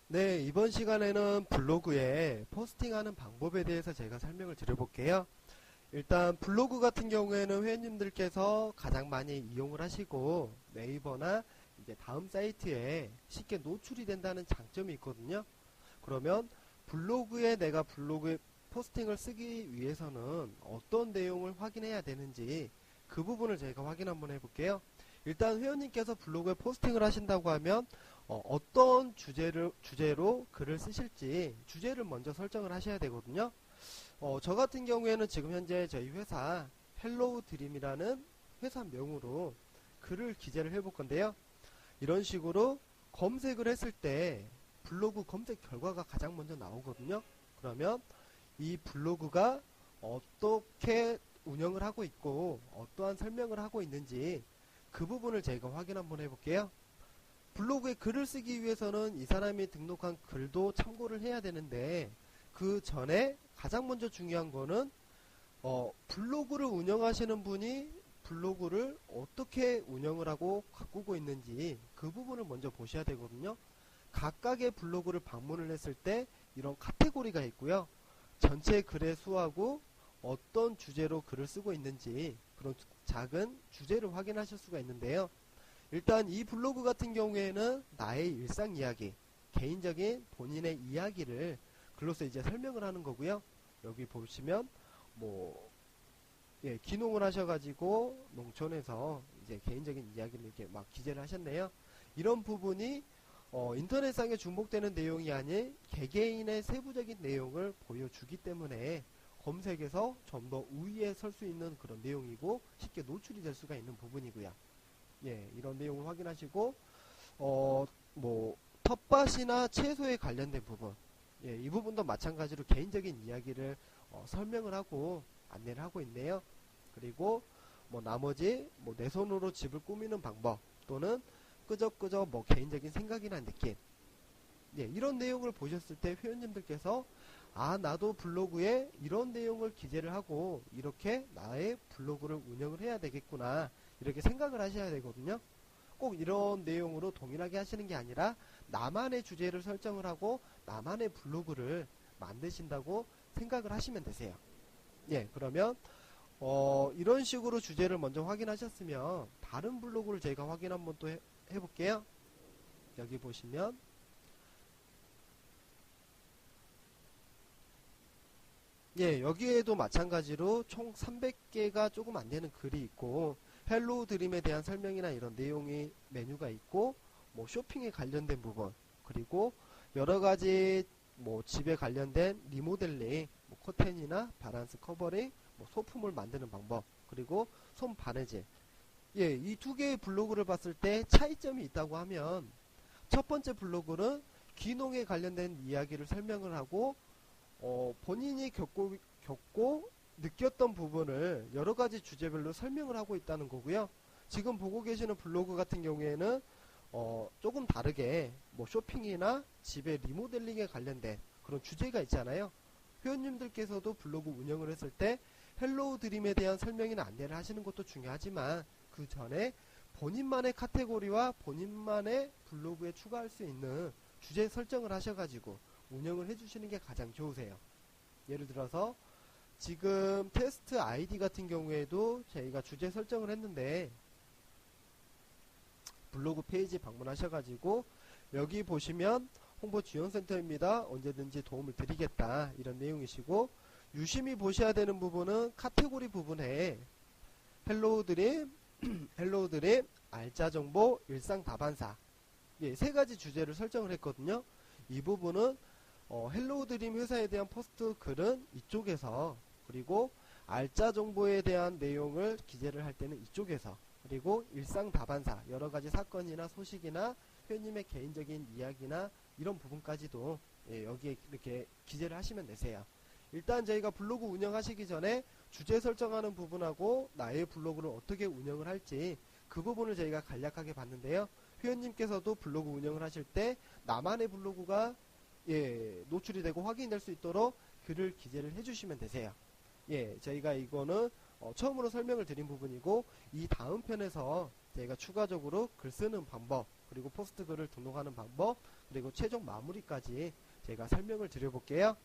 네, 이번 시간에는 블로그에 포스팅하는 방법에 대해서 제가 설명을 드려볼게요. 일단 블로그 같은 경우에는 회원님들께서 가장 많이 이용을 하시고 네이버나 이제 다음 사이트에 쉽게 노출이 된다는 장점이 있거든요. 그러면 블로그에 내가 블로그에 포스팅을 쓰기 위해서는 어떤 내용을 확인해야 되는지 그 부분을 제가 확인 한번 해볼게요. 일단 회원님께서 블로그에 포스팅을 하신다고 하면 어떤 주제로 글을 쓰실지 주제를 먼저 설정을 하셔야 되거든요. 저 같은 경우에는 지금 현재 저희 회사 헬로우 드림이라는 회사명으로 글을 기재를 해볼 건데요. 이런 식으로 검색을 했을 때 블로그 검색 결과가 가장 먼저 나오거든요. 그러면 이 블로그가 어떻게 운영을 하고 있고 어떠한 설명을 하고 있는지 그 부분을 제가 확인 한번 해볼게요. 블로그에 글을 쓰기 위해서는 이 사람이 등록한 글도 참고를 해야 되는데 그 전에 가장 먼저 중요한 거는 블로그를 운영하시는 분이 블로그를 어떻게 운영을 하고 가꾸고 있는지 그 부분을 먼저 보셔야 되거든요. 각각의 블로그를 방문을 했을 때 이런 카테고리가 있고요. 전체 글의 수하고 어떤 주제로 글을 쓰고 있는지 그런 작은 주제를 확인하실 수가 있는데요. 일단 이 블로그 같은 경우에는 나의 일상 이야기, 개인적인 본인의 이야기를 글로써 이제 설명을 하는 거고요. 여기 보시면 귀농을 하셔가지고 농촌에서 이제 개인적인 이야기를 이렇게 막 기재를 하셨네요. 이런 부분이 인터넷상에 중복되는 내용이 아닌 개개인의 세부적인 내용을 보여주기 때문에 검색에서 좀 더 우위에 설 수 있는 그런 내용이고 쉽게 노출이 될 수가 있는 부분이고요. 이런 내용을 확인하시고 텃밭이나 채소에 관련된 부분, 이 부분도 마찬가지로 개인적인 이야기를 설명을 하고 안내를 하고 있네요. 그리고 나머지 내 손으로 집을 꾸미는 방법 또는 끄적끄적 개인적인 생각이나 느낌, 이런 내용을 보셨을 때 회원님들께서 나도 블로그에 이런 내용을 기재를 하고 이렇게 나의 블로그를 운영을 해야 되겠구나 이렇게 생각을 하셔야 되거든요. 꼭 이런 내용으로 동일하게 하시는 게 아니라 나만의 주제를 설정을 하고 나만의 블로그를 만드신다고 생각을 하시면 되세요. 그러면 이런 식으로 주제를 먼저 확인하셨으면 다른 블로그를 제가 확인 한번 또 해볼게요. 여기 보시면 여기에도 마찬가지로 총 300개가 조금 안되는 글이 있고 헬로우 드림에 대한 설명이나 이런 내용이 메뉴가 있고 쇼핑에 관련된 부분, 그리고 여러가지 집에 관련된 리모델링, 커튼이나 바란스 커버링, 소품을 만드는 방법, 그리고 손 바느질, 이 두 개의 블로그를 봤을 때 차이점이 있다고 하면 첫 번째 블로그는 귀농에 관련된 이야기를 설명을 하고 본인이 겪고 느꼈던 부분을 여러가지 주제별로 설명을 하고 있다는 거고요. 지금 보고 계시는 블로그 같은 경우에는 조금 다르게 쇼핑이나 집의 리모델링에 관련된 그런 주제가 있잖아요. 회원님들께서도 블로그 운영을 했을 때 헬로우 드림에 대한 설명이나 안내를 하시는 것도 중요하지만 그 전에 본인만의 카테고리와 본인만의 블로그에 추가할 수 있는 주제 설정을 하셔가지고 운영을 해주시는 게 가장 좋으세요. 예를 들어서 지금 테스트 아이디 같은 경우에도 저희가 주제 설정을 했는데 블로그 페이지 방문하셔가지고 여기 보시면 홍보 지원센터입니다. 언제든지 도움을 드리겠다 이런 내용이시고, 유심히 보셔야 되는 부분은 카테고리 부분에 헬로우 드림, 헬로우 드림, 알짜 정보, 일상 다반사, 세 가지 주제를 설정을 했거든요. 이 부분은 헬로우 드림 회사에 대한 포스트 글은 이쪽에서, 그리고 알짜 정보에 대한 내용을 기재를 할 때는 이쪽에서, 그리고 일상 다반사, 여러가지 사건이나 소식이나 회원님의 개인적인 이야기나 이런 부분까지도 여기에 이렇게 기재를 하시면 되세요. 일단 저희가 블로그 운영하시기 전에 주제 설정하는 부분하고 나의 블로그를 어떻게 운영을 할지 그 부분을 저희가 간략하게 봤는데요. 회원님께서도 블로그 운영을 하실 때 나만의 블로그가 노출이 되고 확인될 수 있도록 글을 기재를 해주시면 되세요. 저희가 이거는 처음으로 설명을 드린 부분이고, 이 다음 편에서 저희가 추가적으로 글 쓰는 방법, 그리고 포스트 글을 등록하는 방법, 그리고 최종 마무리까지 제가 설명을 드려볼게요.